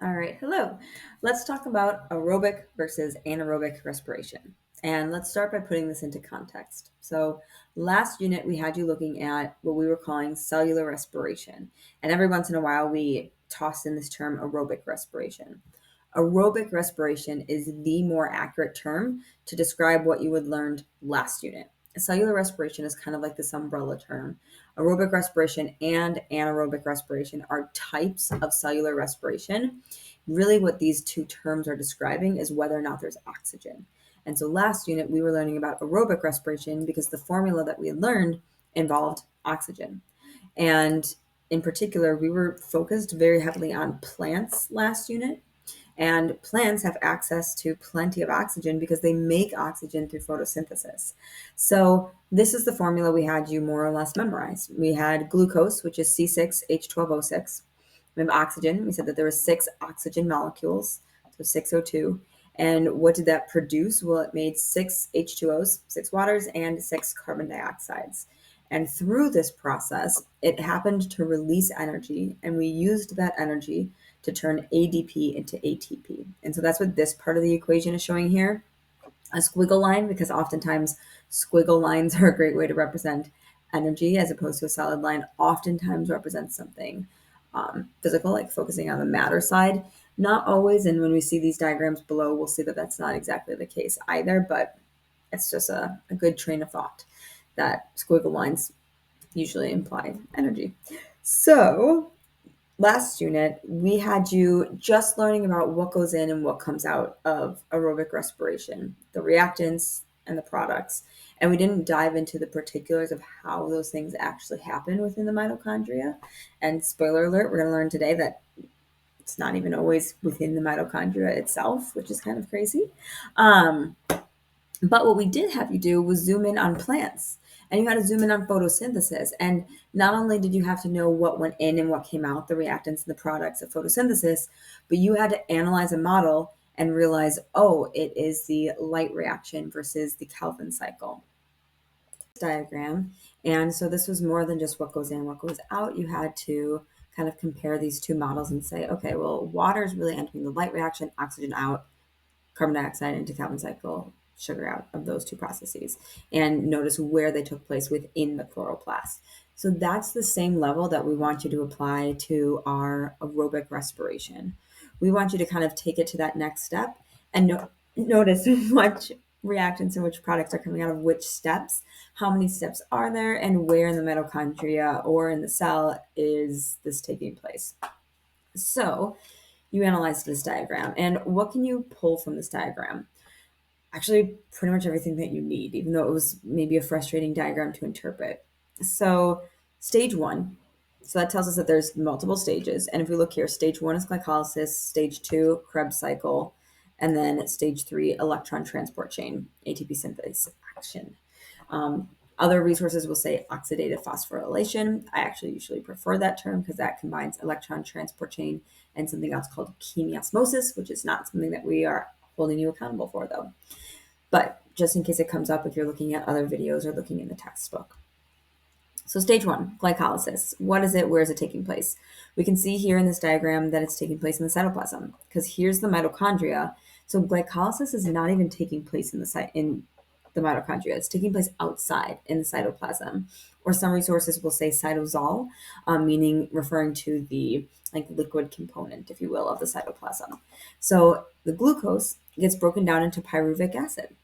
All right, hello. Let's talk about aerobic versus anaerobic respiration. And let's start by putting this into context. So, last unit we had you looking at what we were calling cellular respiration. And every once in a while we toss in this term aerobic respiration. Aerobic respiration is the more accurate term to describe what you had learned last unit. Cellular respiration is kind of like this umbrella term. Aerobic respiration and anaerobic respiration are types of cellular respiration. Really, what these two terms are describing is whether or not there's oxygen. And so last unit, we were learning about aerobic respiration because the formula that we had learned involved oxygen. And in particular, we were focused very heavily on plants last unit. And plants have access to plenty of oxygen because they make oxygen through photosynthesis. So, this is the formula we had you more or less memorize. We had glucose, which is C6H12O6. We have oxygen. We said that there were six oxygen molecules, so 6O2. And what did that produce? Well, it made six H2Os, six waters, and six carbon dioxides. And through this process, it happened to release energy, and we used that energy to turn ADP into ATP. And so that's what this part of the equation is showing here. A squiggle line, because oftentimes squiggle lines are a great way to represent energy as opposed to a solid line, oftentimes represents something physical, like focusing on the matter side. Not always, and when we see these diagrams below, we'll see that that's not exactly the case either, but it's just a good train of thought that squiggle lines usually imply energy. So last unit, we had you just learning about what goes in and what comes out of aerobic respiration, the reactants and the products. And we didn't dive into the particulars of how those things actually happen within the mitochondria. And spoiler alert, we're going to learn today that it's not even always within the mitochondria itself, which is kind of crazy. Um, but what we did have you do was zoom in on plants, and you had to zoom in on photosynthesis. And not only did you have to know what went in and what came out, the reactants and the products of photosynthesis, but you had to analyze a model and realize, oh, it is the light reaction versus the Calvin cycle diagram. And so this was more than just what goes in, what goes out. You had to kind of compare these two models and say, okay, well, water is really entering the light reaction, oxygen out, carbon dioxide into Calvin cycle, sugar out of those two processes, and notice where they took place within the chloroplast. So that's the same level that we want you to apply to our aerobic respiration. We want you to kind of take it to that next step and notice which reactants and which products are coming out of which steps, how many steps are there, and where in the mitochondria or in the cell is this taking place. So you analyzed this diagram, and what can you pull from this diagram? Actually, pretty much everything that you need, even though it was maybe a frustrating diagram to interpret. So stage one, so that tells us that there's multiple stages. And if we look here, stage one is glycolysis, stage two, Krebs cycle, and then stage three, electron transport chain, ATP synthase action. Other resources will say oxidative phosphorylation. I actually usually prefer that term because that combines electron transport chain and something else called chemiosmosis, which is not something that we are holding you accountable for, though. But just in case it comes up if you're looking at other videos or looking in the textbook. So stage one, glycolysis. What is it? Where is it taking place? We can see here in this diagram that it's taking place in the cytoplasm because here's the mitochondria. So glycolysis is not even taking place in the mitochondria. It's taking place outside in the cytoplasm, or some resources will say cytosol, meaning referring to the like liquid component, if you will, of the cytoplasm. So the glucose gets broken down into pyruvic acid.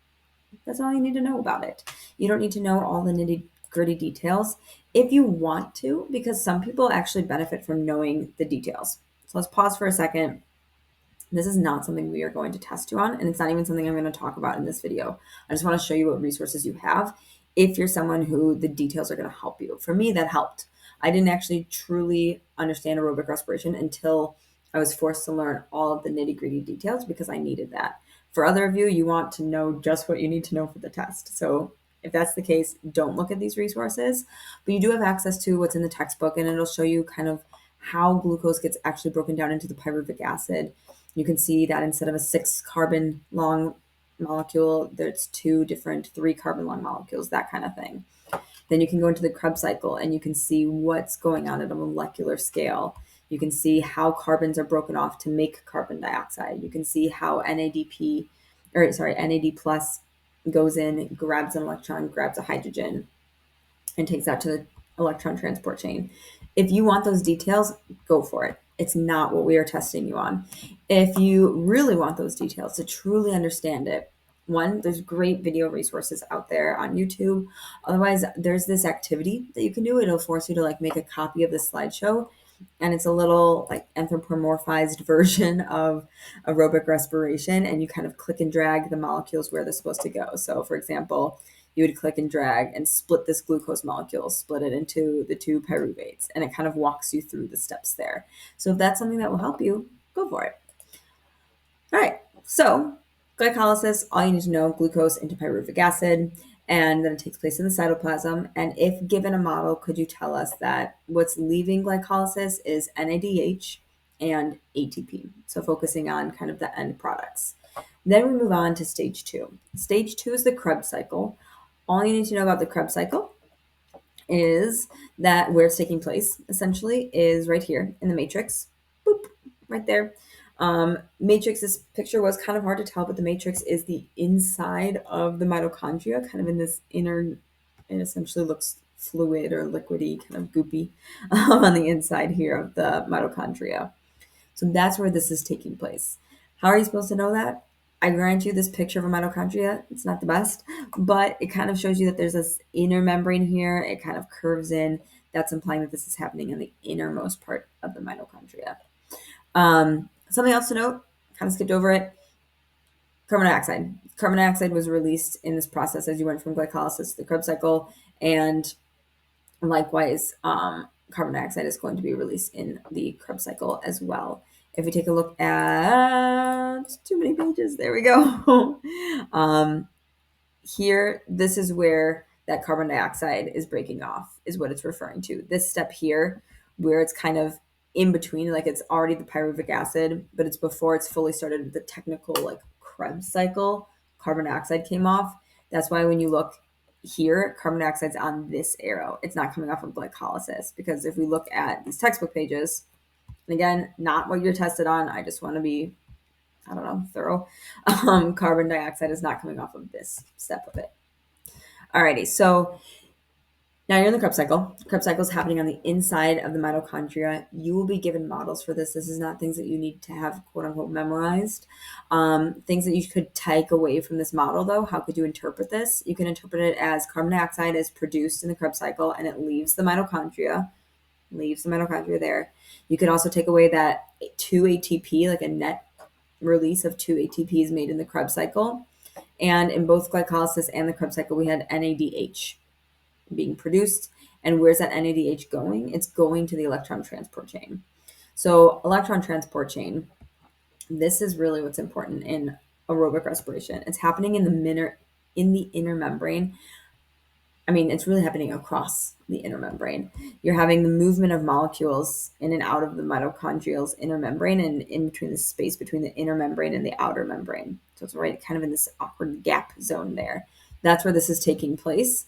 That's all you need to know about it. You don't need to know all the nitty gritty details if you want to, because some people actually benefit from knowing the details. So let's pause for a second. This is not something we are going to test you on, and it's not even something I'm going to talk about in this video. I just want to show you what resources you have if you're someone who the details are going to help you. For me, that helped. I didn't actually truly understand aerobic respiration until I was forced to learn all of the nitty gritty details because I needed that. For other of you, you want to know just what you need to know for the test. So if that's the case, don't look at these resources, but you do have access to what's in the textbook, and it'll show you kind of how glucose gets actually broken down into the pyruvic acid. You can see that instead of a 6 carbon long molecule, there's two different 3 carbon long molecules, that kind of thing. Then you can go into the Krebs cycle and you can see what's going on at a molecular scale. You can see how carbons are broken off to make carbon dioxide. You can see how NAD plus goes in, grabs an electron, grabs a hydrogen, and takes that to the electron transport chain. If you want those details, go for it. It's not what we are testing you on. If you really want those details to truly understand it, one, there's great video resources out there on YouTube. Otherwise, there's this activity that you can do. It'll force you to like make a copy of the slideshow, and it's a little like anthropomorphized version of aerobic respiration, and you kind of click and drag the molecules where they're supposed to go. So for example, you would click and drag and split this glucose molecule, split it into the two pyruvates, and it kind of walks you through the steps there. So if that's something that will help you, go for it. All right, so glycolysis, all you need to know, glucose into pyruvic acid, and then it takes place in the cytoplasm. And if given a model, could you tell us that what's leaving glycolysis is NADH and ATP? So focusing on kind of the end products. Then we move on to stage 2. Stage 2 is the Krebs cycle. All you need to know about the Krebs cycle is that where it's taking place, essentially, is right here in the matrix. Boop, right there. Matrix, this picture was kind of hard to tell, but the matrix is the inside of the mitochondria, kind of in this inner, it essentially looks fluid or liquidy, kind of goopy on the inside here of the mitochondria. So that's where this is taking place. How are you supposed to know that? I grant you this picture of a mitochondria, it's not the best, but it kind of shows you that there's this inner membrane here. It kind of curves in. That's implying that this is happening in the innermost part of the mitochondria. Something else to note, kind of skipped over it, carbon dioxide. Carbon dioxide was released in this process as you went from glycolysis to the Krebs cycle, and likewise, carbon dioxide is going to be released in the Krebs cycle as well. If we take a look at too many pages, there we go. Here, this is where that carbon dioxide is breaking off, is what it's referring to. This step here, where it's kind of in between, like it's already the pyruvic acid, but it's before it's fully started the technical like Krebs cycle, carbon dioxide came off. That's why when you look here, carbon dioxide's on this arrow. It's not coming off of glycolysis, because if we look at these textbook pages, and again, not what you're tested on, I just want to be, I don't know, thorough. Carbon dioxide is not coming off of this step of it. Alrighty, so now you're in the Krebs cycle. Krebs cycle is happening on the inside of the mitochondria. You will be given models for this. This is not things that you need to have quote unquote memorized. Things that you could take away from this model though, how could you interpret this? You can interpret it as carbon dioxide is produced in the Krebs cycle and it leaves the mitochondria there. You could also take away that 2 ATP, like a net release of 2 ATP is made in the Krebs cycle. And in both glycolysis and the Krebs cycle, we had NADH being produced. And where's that NADH going? It's going to the electron transport chain. So electron transport chain, this is really what's important in aerobic respiration. It's happening in the inner membrane. I mean, it's really happening across the inner membrane. You're having the movement of molecules in and out of the mitochondrial's inner membrane and in between the space between the inner membrane and the outer membrane. So it's right kind of in this awkward gap zone there. That's where this is taking place.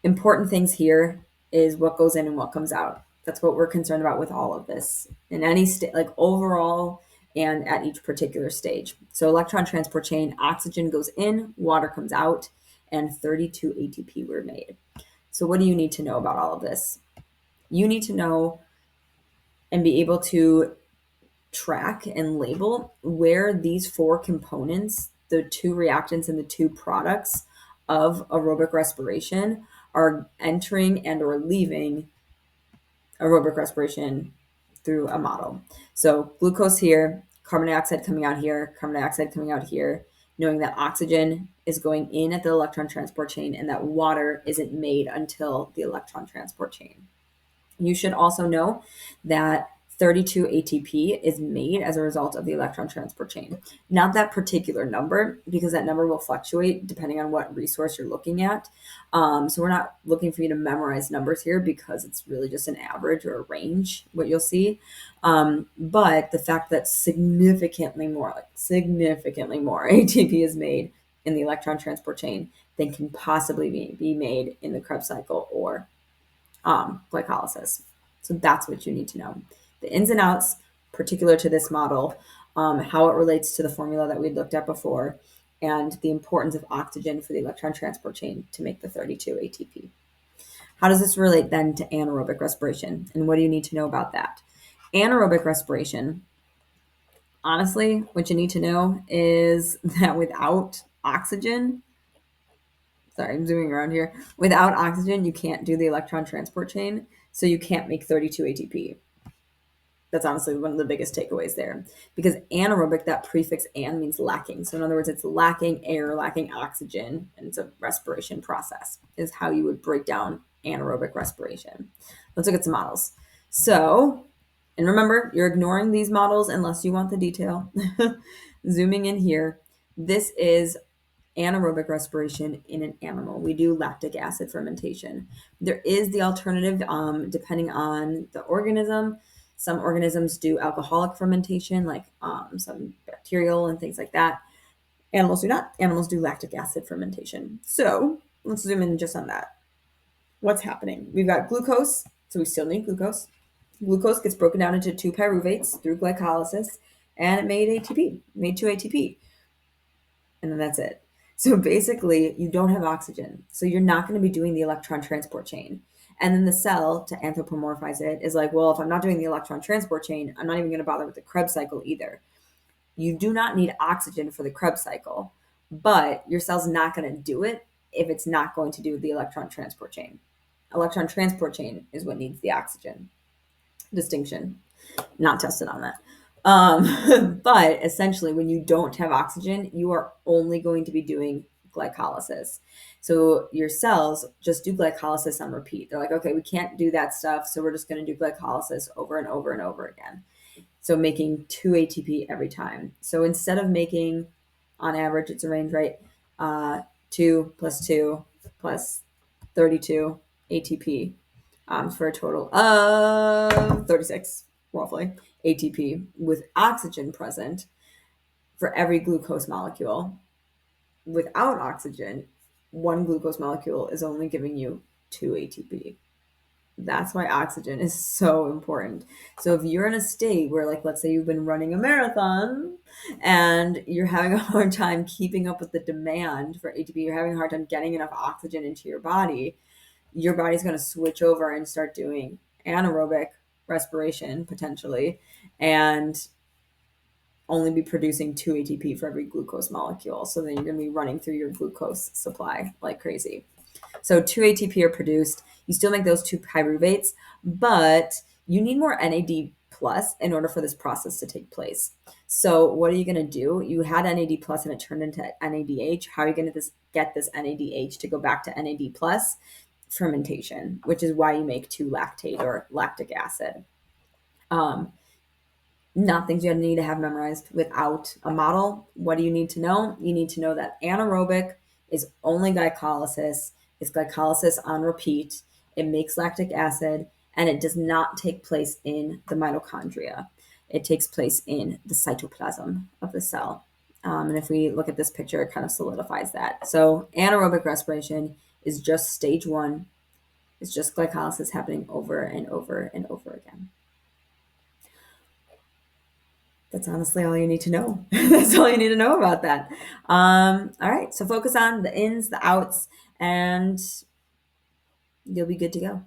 Important things here is what goes in and what comes out. That's what we're concerned about with all of this in any state, like overall and at each particular stage. So electron transport chain, oxygen goes in, water comes out, and 32 ATP were made. So what do you need to know about all of this? You need to know and be able to track and label where these 4 components, the 2 reactants and the 2 products of aerobic respiration are entering and or leaving aerobic respiration through a model. So glucose here, carbon dioxide coming out here, carbon dioxide coming out here, knowing that oxygen is going in at the electron transport chain and that water isn't made until the electron transport chain. You should also know that 32 ATP is made as a result of the electron transport chain. Not that particular number, because that number will fluctuate depending on what resource you're looking at. So we're not looking for you to memorize numbers here because it's really just an average or a range, what you'll see. But the fact that significantly more ATP is made in the electron transport chain than can possibly be made in the Krebs cycle or glycolysis. So So that's what you need to know. The ins and outs, particular to this model, how it relates to the formula that we looked at before, and the importance of oxygen for the electron transport chain to make the 32 ATP. How does this relate then to anaerobic respiration? And what do you need to know about that? Anaerobic respiration, honestly, what you need to know is that without oxygen, sorry, I'm zooming around here. Without oxygen, you can't do the electron transport chain, so you can't make 32 ATP. That's honestly one of the biggest takeaways there. Because anaerobic, that prefix "an" means lacking. So in other words, it's lacking air, lacking oxygen, and it's a respiration process, is how you would break down anaerobic respiration. Let's look at some models. So, and remember, you're ignoring these models unless you want the detail. Zooming in here, this is anaerobic respiration in an animal. We do lactic acid fermentation. There is the alternative, depending on the organism. Some organisms do alcoholic fermentation, like some bacterial and things like that. Animals do not. Animals do lactic acid fermentation. So let's zoom in just on that. What's happening? We've got glucose, so we still need glucose. Glucose gets broken down into two pyruvates through glycolysis, and it made ATP, made 2 ATP. And then that's it. So basically, you don't have oxygen. So you're not going to be doing the electron transport chain. And then the cell, to anthropomorphize it, is like, well, if I'm not doing the electron transport chain, I'm not even going to bother with the Krebs cycle either. You do not need oxygen for the Krebs cycle, but your cell's not going to do it if it's not going to do the electron transport chain. Electron transport chain is what needs the oxygen. Distinction. Not tested on that. But essentially, when you don't have oxygen, you are only going to be doing glycolysis. So your cells just do glycolysis on repeat. They're like, okay, we can't do that stuff, so we're just going to do glycolysis over and over and over again. So making 2 ATP every time. So instead of making, on average, it's a range, right? 2 plus 2 plus 32 ATP for a total of 36, roughly, ATP with oxygen present for every glucose molecule. Without oxygen, one glucose molecule is only giving you 2 ATP. That's why oxygen is so important. So if you're in a state where, like, let's say you've been running a marathon and you're having a hard time keeping up with the demand for ATP, you're having a hard time getting enough oxygen into your body's going to switch over and start doing anaerobic respiration potentially, and only be producing 2 ATP for every glucose molecule. So then you're going to be running through your glucose supply like crazy. So 2 ATP are produced. You still make those 2 pyruvates, but you need more NAD plus in order for this process to take place. So what are you going to do? You had NAD plus and it turned into NADH. How are you going to get this NADH to go back to NAD plus? Fermentation, which is why you make 2-lactate or lactic acid. Not things you need to have memorized without a model. What do you need to know? You need to know that anaerobic is only glycolysis. It's glycolysis on repeat. It makes lactic acid, and it does not take place in the mitochondria. It takes place in the cytoplasm of the cell. And if we look at this picture, it kind of solidifies that. So anaerobic respiration is just stage 1. It's just glycolysis happening over and over and over again. That's honestly all you need to know. That's all you need to know about that. All right. So focus on the ins, the outs, and you'll be good to go.